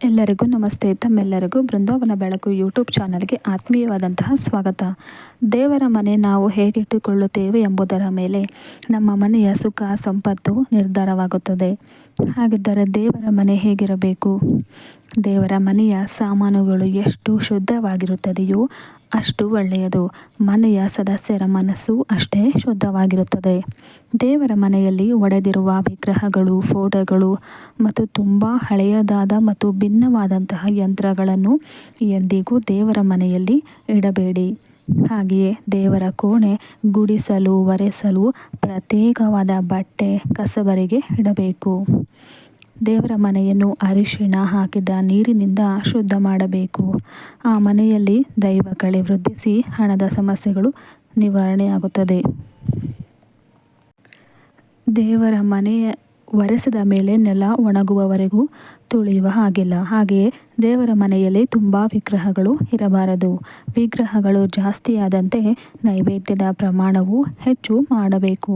ಎಲ್ಲರಿಗೂ ನಮಸ್ತೆ. ತಮ್ಮೆಲ್ಲರಿಗೂ ಬೃಂದಾವನ ಬೆಳಕು ಯೂಟ್ಯೂಬ್ ಚಾನಲ್ಗೆ ಆತ್ಮೀಯವಾದಂತಹ ಸ್ವಾಗತ. ದೇವರ ಮನೆ ನಾವು ಹೇಗಿಟ್ಟುಕೊಳ್ಳುತ್ತೇವೆ ಎಂಬುದರ ಮೇಲೆ ನಮ್ಮ ಮನೆಯ ಸುಖ ಸಂಪತ್ತು ನಿರ್ಧಾರವಾಗುತ್ತದೆ. ಹಾಗಿದ್ದರೆ ದೇವರ ಮನೆ ಹೇಗಿರಬೇಕು? ದೇವರ ಮನೆಯ ಸಾಮಾನುಗಳು ಎಷ್ಟು ಶುದ್ಧವಾಗಿರುತ್ತದೆಯೋ ಅಷ್ಟು ಒಳ್ಳೆಯದು. ಮನೆಯ ಸದಸ್ಯರ ಮನಸ್ಸು ಅಷ್ಟೇ ಶುದ್ಧವಾಗಿರುತ್ತದೆ. ದೇವರ ಮನೆಯಲ್ಲಿ ಒಡೆದಿರುವ ವಿಗ್ರಹಗಳು, ಫೋಟೋಗಳು ಮತ್ತು ತುಂಬ ಹಳೆಯದಾದ ಮತ್ತು ಭಿನ್ನವಾದಂತಹ ಯಂತ್ರಗಳನ್ನು ಎಂದಿಗೂ ದೇವರ ಮನೆಯಲ್ಲಿ ಇಡಬೇಡಿ. ಹಾಗೆಯೇ ದೇವರ ಕೋಣೆ, ಗುಡಿಸಲು, ಒರೆಸಲು ಪ್ರತ್ಯೇಕವಾದ ಬಟ್ಟೆ, ಕಸಬರಿಗೆ ಇಡಬೇಕು. ದೇವರ ಮನೆಯನ್ನು ಅರಿಶಿಣ ಹಾಕಿದ ನೀರಿನಿಂದ ಶುದ್ಧ ಮಾಡಬೇಕು. ಆ ಮನೆಯಲ್ಲಿ ದೈವ ಕಳೆ ವೃದ್ಧಿಸಿ ಹಣದ ಸಮಸ್ಯೆಗಳು ನಿವಾರಣೆಯಾಗುತ್ತದೆ. ದೇವರ ಮನೆಯ ಒರೆಸಿದ ಮೇಲೆ ನೆಲ ಒಣಗುವವರೆಗೂ ತುಳಿಯುವ ಹಾಗಿಲ್ಲ. ಹಾಗೆಯೇ ದೇವರ ಮನೆಯಲ್ಲಿ ತುಂಬ ವಿಗ್ರಹಗಳು ಇರಬಾರದು. ವಿಗ್ರಹಗಳು ಜಾಸ್ತಿಯಾದಂತೆ ನೈವೇದ್ಯದ ಪ್ರಮಾಣವು ಹೆಚ್ಚು ಮಾಡಬೇಕು.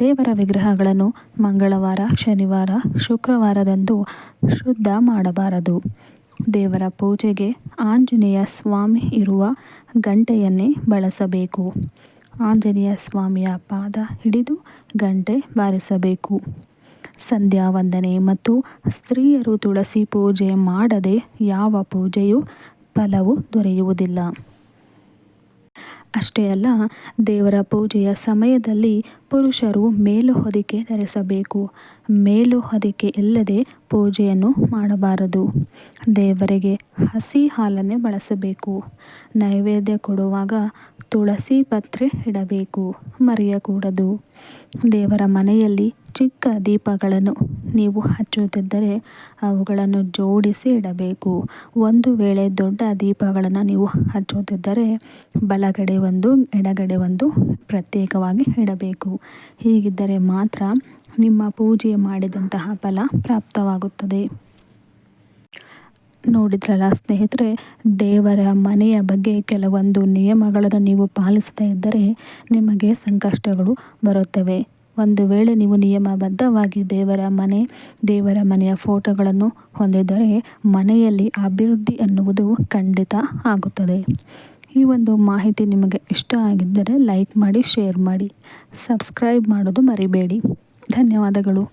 ದೇವರ ವಿಗ್ರಹಗಳನ್ನು ಮಂಗಳವಾರ, ಶನಿವಾರ, ಶುಕ್ರವಾರದಂದು ಶುದ್ಧ ಮಾಡಬಾರದು. ದೇವರ ಪೂಜೆಗೆ ಆಂಜನೇಯ ಸ್ವಾಮಿ ಇರುವ ಗಂಟೆಯನ್ನೇ ಬಳಸಬೇಕು. ಆಂಜನೇಯ ಸ್ವಾಮಿಯ ಪಾದ ಹಿಡಿದು ಗಂಟೆ ಬಾರಿಸಬೇಕು. ಸಂಧ್ಯಾ ವಂದನೆ ಮತ್ತು ಸ್ತ್ರೀಯರು ತುಳಸಿ ಪೂಜೆ ಮಾಡದೆ ಯಾವ ಪೂಜೆಯೂ ಫಲವು ದೊರೆಯುವುದಿಲ್ಲ. ಅಷ್ಟೇ ಅಲ್ಲ, ದೇವರ ಪೂಜೆಯ ಸಮಯದಲ್ಲಿ ಪುರುಷರು ಮೇಲು ಹೊದಿಕೆ ಧರಿಸಬೇಕು. ಮೇಲು ಹೊದಿಕೆ ಇಲ್ಲದೆ ಪೂಜೆಯನ್ನು ಮಾಡಬಾರದು. ದೇವರಿಗೆ ಹಸಿ ಹಾಲನ್ನೇ ಬಳಸಬೇಕು. ನೈವೇದ್ಯ ಕೊಡುವಾಗ ತುಳಸಿ ಪತ್ರೆ ಇಡಬೇಕು, ಮರೆಯಕೂಡದು. ದೇವರ ಮನೆಯಲ್ಲಿ ಚಿಕ್ಕ ದೀಪಗಳನ್ನು ನೀವು ಹಚ್ಚುತ್ತಿದ್ದರೆ ಅವುಗಳನ್ನು ಜೋಡಿಸಿ ಇಡಬೇಕು. ಒಂದು ವೇಳೆ ದೊಡ್ಡ ದೀಪಗಳನ್ನು ನೀವು ಹಚ್ಚುತ್ತಿದ್ದರೆ ಬಲಗಡೆ ಒಂದು, ಎಡಗಡೆ ಒಂದು ಪ್ರತ್ಯೇಕವಾಗಿ ಇಡಬೇಕು. ಹೀಗಿದ್ದರೆ ಮಾತ್ರ ನಿಮ್ಮ ಪೂಜೆ ಮಾಡಿದಂತಹ ಫಲ ಪ್ರಾಪ್ತವಾಗುತ್ತದೆ. ನೋಡಿದ್ರಲ್ಲ ಸ್ನೇಹಿತರೆ, ದೇವರ ಮನೆಯ ಬಗ್ಗೆ ಕೆಲವೊಂದು ನಿಯಮಗಳನ್ನು ನೀವು ಪಾಲಿಸದೇ ಇದ್ದರೆ ನಿಮಗೆ ಸಂಕಷ್ಟಗಳು ಬರುತ್ತವೆ. ಒಂದು ವೇಳೆ ನೀವು ನಿಯಮಬದ್ಧವಾಗಿ ದೇವರ ಮನೆಯ ಫೋಟೋಗಳನ್ನು ಹೊಂದಿದ್ದರೆ ಮನೆಯಲ್ಲಿ ಅಭಿವೃದ್ಧಿ ಅನ್ನುವುದು ಖಂಡಿತ ಆಗುತ್ತದೆ. ಈ ಒಂದು ಮಾಹಿತಿ ನಿಮಗೆ ಇಷ್ಟ ಆಗಿದ್ದರೆ ಲೈಕ್ ಮಾಡಿ, ಶೇರ್ ಮಾಡಿ, ಸಬ್ಸ್ಕ್ರೈಬ್ ಮಾಡೋದು ಮರಿಬೇಡಿ. ಧನ್ಯವಾದಗಳು.